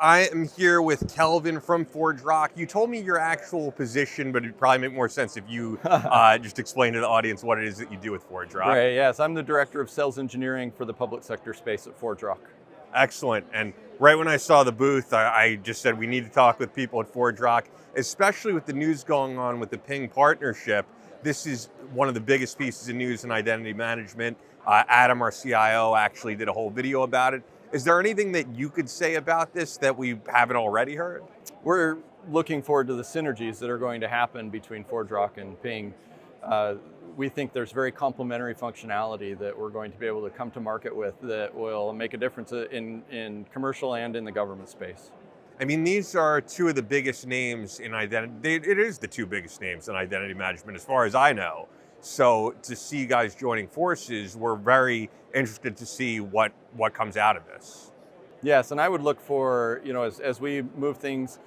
I am here with Kelvin from ForgeRock. You told me your actual position, but it'd probably make more sense if you just explain to the audience what it is that you do with ForgeRock. Great, yes. I'm the Director of Sales Engineering for the public sector space at ForgeRock. Excellent. And right when I saw the booth, I just said we need to talk with people at ForgeRock, especially with the news going on with the Ping partnership. This is one of the biggest pieces of news in identity management. Adam, our CIO, actually did a whole video about it. Is there anything that you could say about this that we haven't already heard? We're looking forward to the synergies that are going to happen between ForgeRock and Ping. We think there's very complementary functionality that we're going to be able to come to market with that will make a difference in commercial and in the government space. I mean, these are two of the biggest names in identity. It is the two biggest names in identity management as far as I know. So to see you guys joining forces, we're very interested to see what comes out of this. Yes, and I would look for, as we move things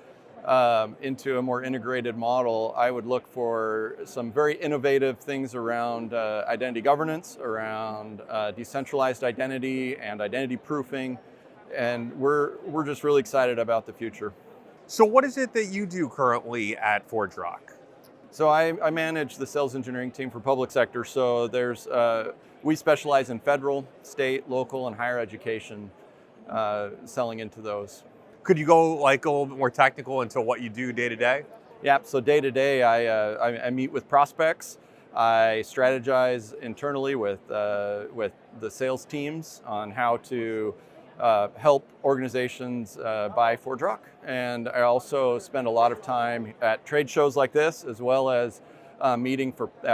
into a more integrated model, I would look for some very innovative things around identity governance, around decentralized identity and identity proofing, and we're just really excited about the future. So what is it that you do currently at ForgeRock? So I manage the sales engineering team for public sector. So we specialize in federal, state, local, and higher education, selling into those. Could you go a little bit more technical into what you do day to day? Yeah, so day to day, I meet with prospects. I strategize internally with the sales teams on how to help organizations buy ForgeRock. And I also spend a lot of time at trade shows like this, as well as meeting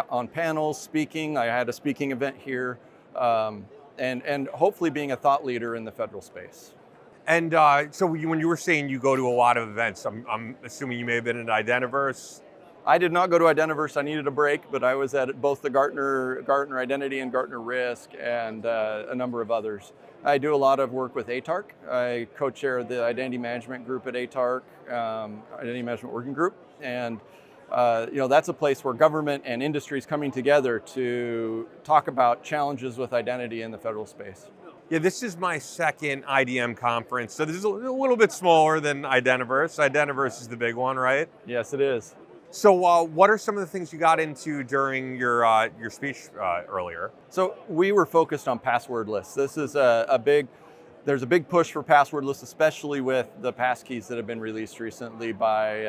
on panels, speaking. I had a speaking event here, and hopefully being a thought leader in the federal space. And so when you were saying you go to a lot of events, I'm assuming you may have been at Identiverse. I did not go to Identiverse. I needed a break, but I was at both the Gartner Identity and Gartner Risk and a number of others. I do a lot of work with ATARC. I co-chair the identity management group at ATARC, Identity Management Working Group. And that's a place where government and industry is coming together to talk about challenges with identity in the federal space. Yeah, this is my second IDM conference, so this is a little bit smaller than Identiverse. Identiverse is the big one, right? Yes, it is. So what are some of the things you got into during your speech earlier? So we were focused on passwordless. This is there's a big push for passwordless, especially with the passkeys that have been released recently by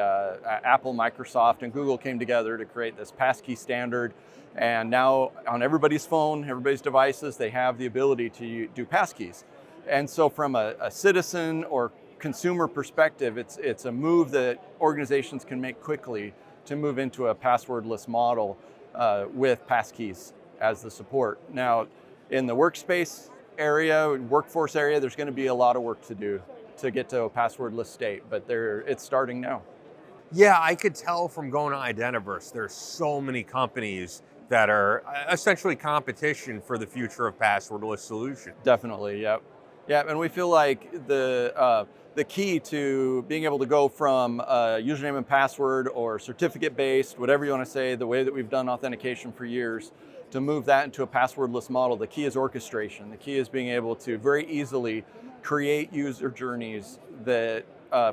Apple, Microsoft, and Google came together to create this passkey standard. And now on everybody's phone, everybody's devices, they have the ability to do passkeys. And so from a citizen or consumer perspective, it's a move that organizations can make quickly to move into a passwordless model with passkeys as the support. Now, in the workspace area, workforce area, there's going to be a lot of work to do to get to a passwordless state, but it's starting now. Yeah, I could tell from going to Identiverse, there's so many companies that are essentially competition for the future of passwordless solutions. Definitely, yep. Yeah, and we feel like the key to being able to go from username and password or certificate-based, whatever you want to say, the way that we've done authentication for years, to move that into a passwordless model, the key is orchestration. The key is being able to very easily create user journeys that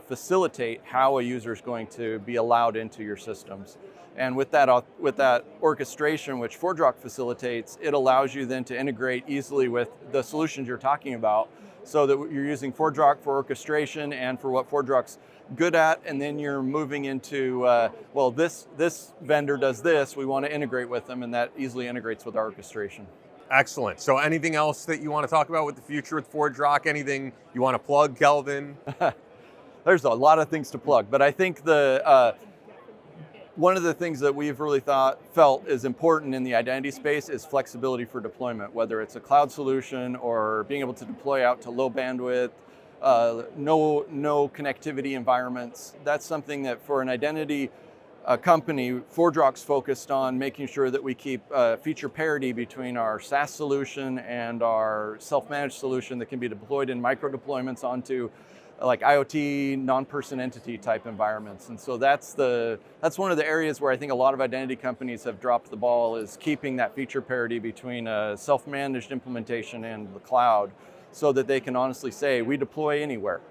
facilitate how a user is going to be allowed into your systems. And with that orchestration, which ForgeRock facilitates, it allows you then to integrate easily with the solutions you're talking about, so that you're using ForgeRock for orchestration and for what ForgeRock's good at, and then you're moving into, this vendor does this, we want to integrate with them, and that easily integrates with our orchestration. Excellent. So anything else that you want to talk about with the future with ForgeRock? Anything you want to plug, Kelvin? There's a lot of things to plug, but I think one of the things that we've really felt is important in the identity space is flexibility for deployment, whether it's a cloud solution or being able to deploy out to low bandwidth, no connectivity environments. That's something that for an identity company, ForgeRock's focused on making sure that we keep feature parity between our SaaS solution and our self-managed solution that can be deployed in micro deployments onto like IoT, non-person entity type environments. And so that's one of the areas where I think a lot of identity companies have dropped the ball, is keeping that feature parity between a self-managed implementation and the cloud, so that they can honestly say, we deploy anywhere.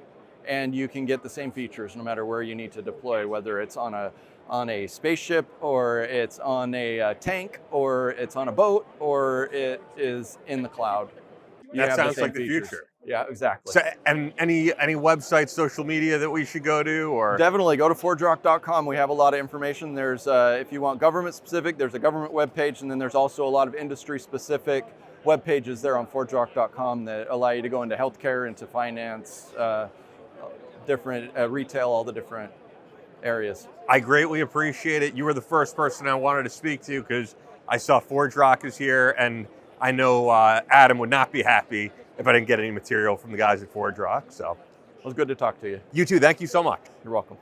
and you can get the same features no matter where you need to deploy, whether it's on a spaceship, or it's on a tank, or it's on a boat, or it is in the cloud. That sounds like the future. Yeah, exactly. So, and any websites, social media that we should go to, or Definitely go to ForgeRock.com. We have a lot of information. There's, if you want government specific, there's a government web page, and then there's also a lot of industry specific web pages there on ForgeRock.com that allow you to go into healthcare, into finance, different retail, all the different areas. I greatly appreciate it. You were the first person I wanted to speak to because I saw ForgeRock is here, and I know Adam would not be happy if I didn't get any material from the guys at ForgeRock. So It was good to talk to you. you too. Thank you so much. You're welcome.